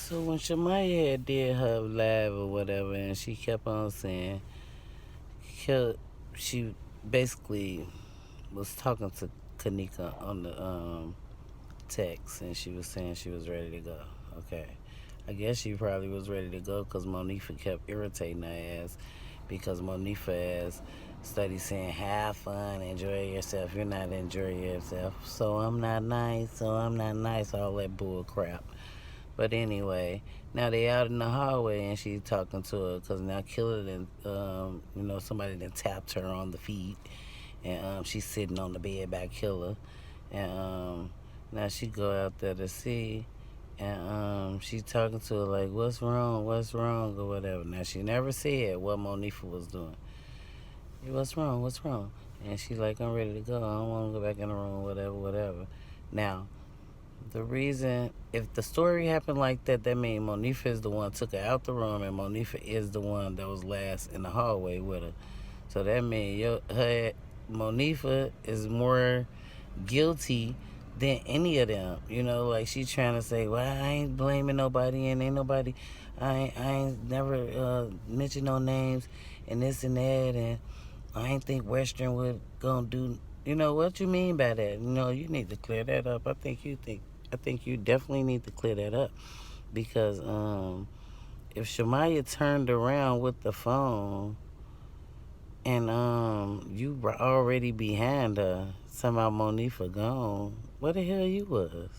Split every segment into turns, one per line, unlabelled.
So when Shamaya had did her live or whatever, and she kept on saying, she basically was talking to Kenneka on the text, and she was saying she was ready to go. Okay, I guess she probably was ready to go because Monifah kept irritating her ass because Monifah ass study saying have fun, enjoy yourself. You're not enjoying yourself, so I'm not nice. So I'm not nice. All that bull crap. But anyway, now they out in the hallway and she's talking to her because now Killer then, somebody then tapped her on the feet and she's sitting on the bed by Killer. And now she go out there to see and she talking to her like, what's wrong or whatever. Now she never said what Monifah was doing. What's wrong? And she like, I'm ready to go. I don't want to go back in the room, whatever. Now, the reason, if the story happened like that, that means Monifah is the one took her out the room, and Monifah is the one that was last in the hallway with her. So that means Monifah is more guilty than any of them. Like she trying to say, well, I ain't blaming nobody, and ain't nobody, I ain't never mentioned no names, and this and that, and I ain't think Western would gonna do. What you mean by that? You need to clear that up. I think you definitely need to clear that up because if Shamaya turned around with the phone and you were already behind her, somehow Monifah gone, where the hell you was?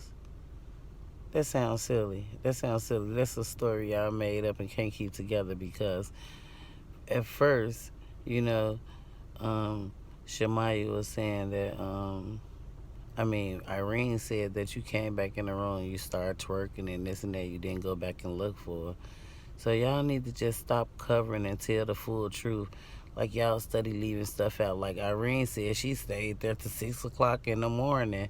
That sounds silly. That's a story y'all made up and can't keep together because at first, you know, Shamaya was saying that Irene said that you came back in the room, you started twerking and this and that, you didn't go back and look for her. So y'all need to just stop covering and tell the full truth. Like y'all study leaving stuff out. Like Irene said, she stayed there till 6 o'clock in the morning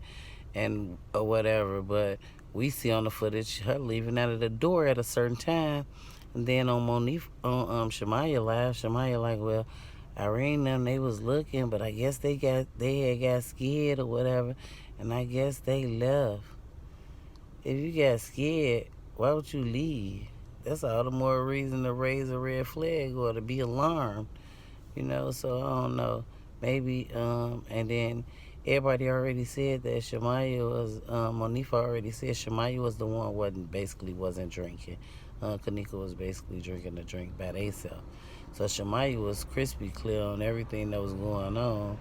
and or whatever. But we see on the footage her leaving out of the door at a certain time. And then on Shamaya live, Shamaya like, well, Irene and them, they was looking, but I guess they had got scared or whatever, and I guess they left. If you got scared, why would you leave? That's all the more reason to raise a red flag or to be alarmed, so I don't know. Maybe, and then everybody already said that Shamaya was, Monifah already said Shamaya was the one wasn't drinking. Kenneka was basically drinking the drink by themselves. So Shamaya was crispy clear on everything that was going on.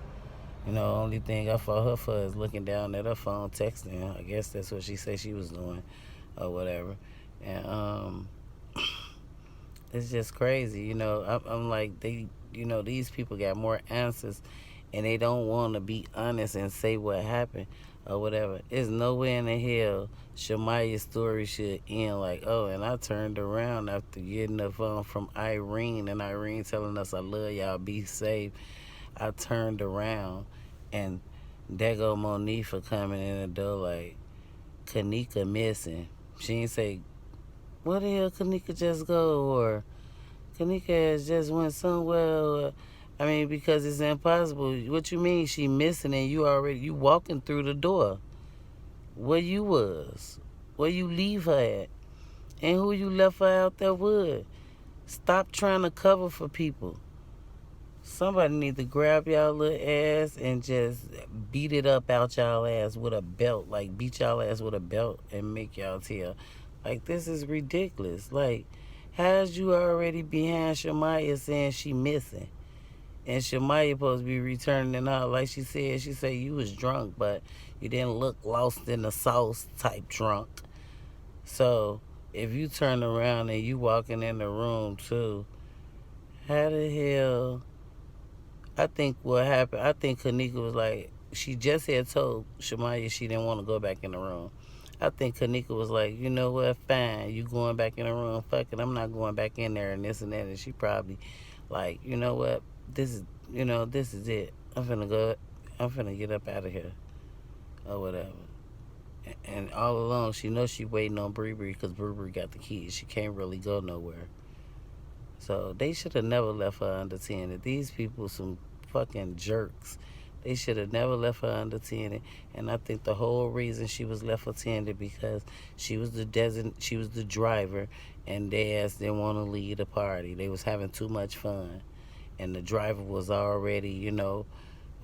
Only thing I fought her for is looking down at her phone, texting. I guess that's what she said she was doing, or whatever. And it's just crazy. I'm like these people got more answers, and they don't want to be honest and say what happened or whatever. There's nowhere in the hell Shamaya's story should end like, oh, and I turned around after getting the phone from Irene, and Irene telling us, I love y'all, be safe. I turned around, and there go Monifah coming in the door like, Kenneka missing. She ain't say, where the hell Kenneka just go? Or Kenneka has just went somewhere. Because it's impossible. What you mean she missing and you walking through the door? Where you was? Where you leave her at? And who you left her out there with? Stop trying to cover for people. Somebody need to grab y'all little ass and just beat it up out y'all ass with a belt. Like, beat y'all ass with a belt and make y'all tell. Like, this is ridiculous. Like, how's you already behind Shamaya saying she missing? And Shamaya supposed to be returning and all. Like she said you was drunk, but you didn't look lost in the sauce type drunk. So, if you turn around and you walking in the room too, how the hell... I think what happened, I think Kenneka was like, she just had told Shamaya she didn't want to go back in the room. I think Kenneka was like, you know what, fine, you going back in the room, fuck it, I'm not going back in there and this and that. And she probably like, you know what, this is it. I'm finna get up out of here or whatever. And all along, she knows she waiting on Bree because Bree got the keys. She can't really go nowhere. So they should have never left her unattended. These people some fucking jerks They should have never left her unattended. And I think the whole reason she was left unattended because she was the driver, and they ass didn't want to leave the party. They was having too much fun, and the driver was already,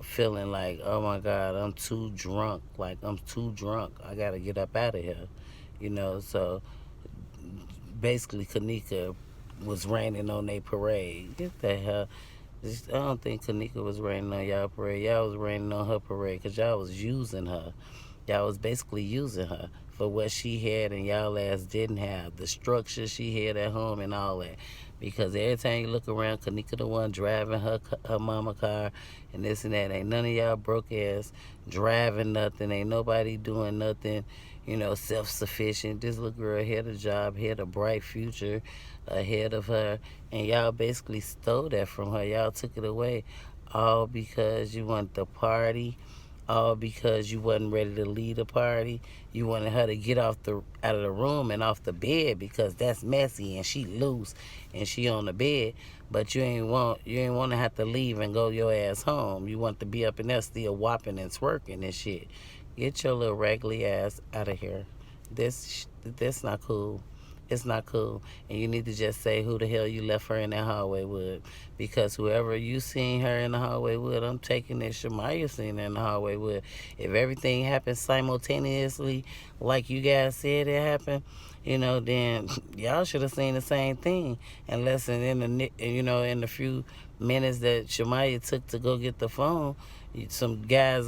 feeling like, oh my God, I'm too drunk. Like, I'm too drunk. I got to get up out of here. So basically, Kenneka was raining on their parade. Get the hell. I don't think Kenneka was raining on y'all parade. Y'all was raining on her parade because y'all was using her. Y'all was basically using her for what she had and y'all ass didn't have. The structure she had at home and all that. Because every time you look around, Kenneka the one driving her mama car and this and that. Ain't none of y'all broke ass driving nothing. Ain't nobody doing nothing, self-sufficient. This little girl had a job, had a bright future ahead of her. And y'all basically stole that from her. Y'all took it away. All because you wanted to party, all because you wasn't ready to lead a party. You wanted her to get out of the room and off the bed because that's messy and she loose and she on the bed. But you ain't want to have to leave and go your ass home. You want to be up in there still whopping and twerking and shit. Get your little raggedy ass out of here. That's not cool. It's not cool. And you need to just say who the hell you left her in that hallway with. Because whoever you seen her in the hallway with, I'm taking it Shamya seen her in the hallway with. If everything happened simultaneously, like you guys said it happened, then y'all should have seen the same thing. Unless in the few minutes that Shamya took to go get the phone, some guys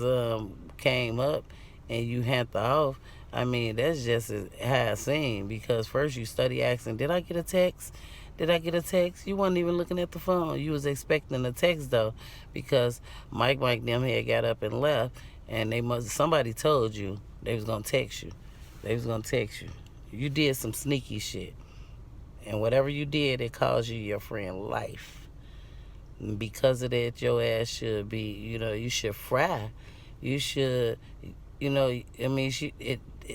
came up and you handed off. I mean, that's just how it seemed. Because first you study asking, did I get a text? Did I get a text? You wasn't even looking at the phone. You was expecting a text though, because Mike them had got up and left, and somebody told you they was gonna text you. They was gonna text you. You did some sneaky shit, and whatever you did, it caused you your friend life. And because of that, your ass should be, you should fry. You should, I mean,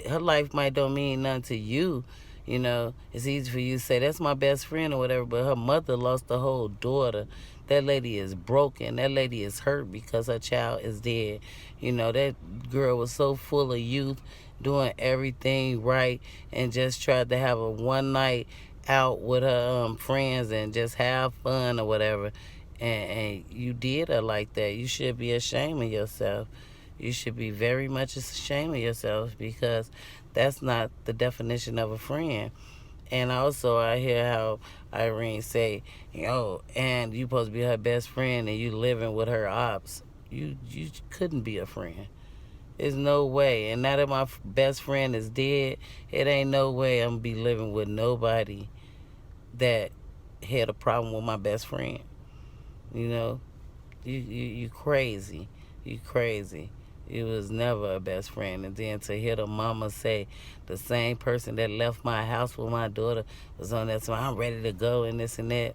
her life might don't mean nothing to you. It's easy for you to say that's my best friend or whatever, but her mother lost a whole daughter. That lady is broken. That lady is hurt because her child is dead. That girl was so full of youth, doing everything right, and just tried to have a one night out with her friends and just have fun or whatever. And you did her like that. You should be ashamed of yourself. You should be very much ashamed of yourself, because that's not the definition of a friend. And also, I hear how Irene say, and you supposed to be her best friend and you living with her ops. You couldn't be a friend. There's no way. And now that my best friend is dead, it ain't no way I'm going to be living with nobody that had a problem with my best friend. You crazy. You crazy. You was never a best friend. And then to hear the mama say the same person that left my house with my daughter was on that, so I'm ready to go and this and that.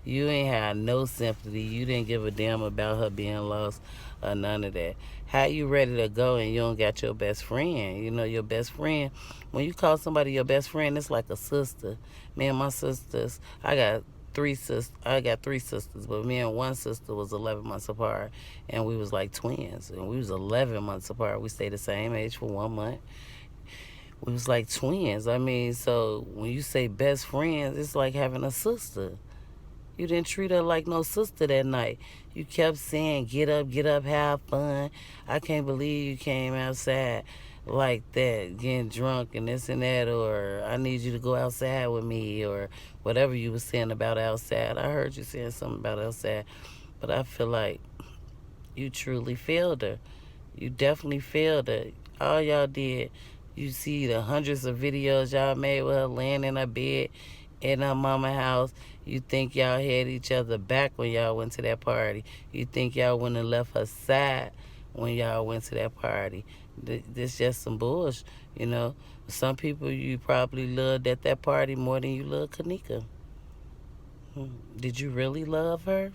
You ain't had no sympathy. You didn't give a damn about her being lost or none of that. How you ready to go and you don't got your best friend? Your best friend, when you call somebody your best friend, it's like a sister. Me and my sisters, I got three sisters, but me and one sister was 11 months apart, and we was like twins, and we was 11 months apart. We stayed the same age for 1 month. We was like twins. I mean, so when you say best friends, it's like having a sister. You didn't treat her like no sister that night. You kept saying, get up, have fun. I can't believe you came outside like that, getting drunk and this and that, or I need you to go outside with me, or whatever you was saying about outside. I heard you saying something about outside, but I feel like you truly failed her. You definitely failed her. All y'all did, you see the hundreds of videos y'all made with her laying in her bed in her mama house. You think y'all had each other back when y'all went to that party. You think y'all wouldn't have left her side when y'all went to that party. This just some bullshit, Some people you probably loved at that party more than you loved Kenneka. Did you really love her?